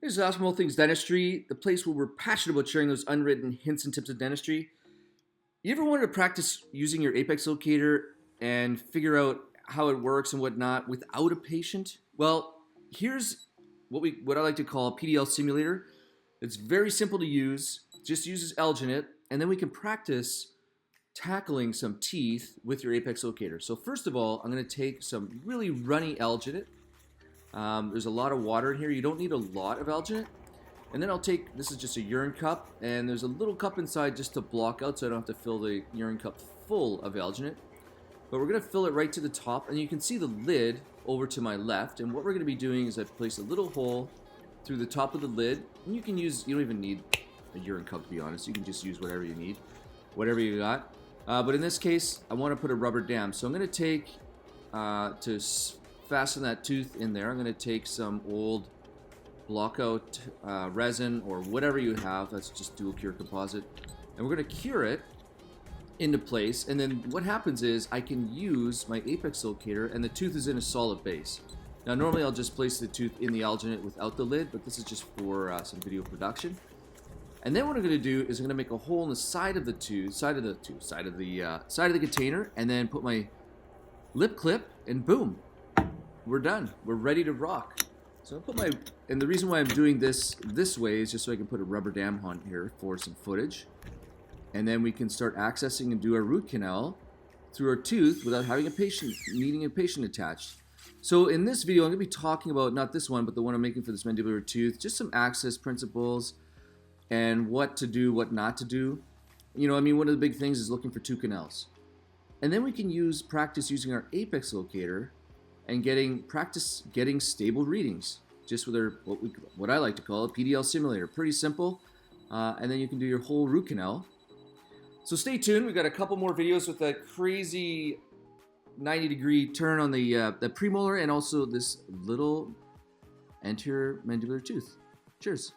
This is awesome All Things Dentistry, the place where we're passionate about sharing those unwritten hints and tips of dentistry. You ever wanted to practice using your apex locator and figure out how it works and whatnot without a patient? Well, here's what I like to call a PDL simulator. It's very simple to use, just uses alginate, and then we can practice tackling some teeth with your apex locator. So first of all, I'm going to take some really runny alginate. There's a lot of water in here. You don't need a lot of alginate. And then I'll take, this is just a urine cup, and there's a little cup inside just to block out so I don't have to fill the urine cup full of alginate. But we're going to fill it right to the top, and you can see the lid over to my left. And what we're going to be doing is I've placed a little hole through the top of the lid. And you can use, you don't even need a urine cup to be honest. You can just use whatever you need, whatever you got. But in this case, I want to put a rubber dam. So I'm going to take, to fasten that tooth in there, I'm going to take some old blockout resin or whatever you have. That's just dual cure composite. And we're going to cure it into place. And then what happens is I can use my apex locator and the tooth is in a solid base. Now normally I'll just place the tooth in the alginate without the lid, but this is just for some video production. And then what I'm going to do is I'm going to make a hole in the side of the container, and then put my lip clip, and boom, we're done. We're ready to rock. So I'll put my, and the reason why I'm doing this way is just so I can put a rubber dam on here for some footage, and then we can start accessing and do our root canal through our tooth without having a patient, needing a patient attached. So in this video, I'm going to be talking about, not this one, but the one I'm making for this mandibular tooth, just some access principles and what to do, what not to do. You know, I mean, one of the big things is looking for two canals. And then we can practice using our apex locator and practice getting stable readings, just with our, what I like to call a PDL simulator. Pretty simple. And then you can do your whole root canal. So stay tuned. We've got a couple more videos with that crazy 90-degree turn on the premolar and also this little anterior mandibular tooth. Cheers.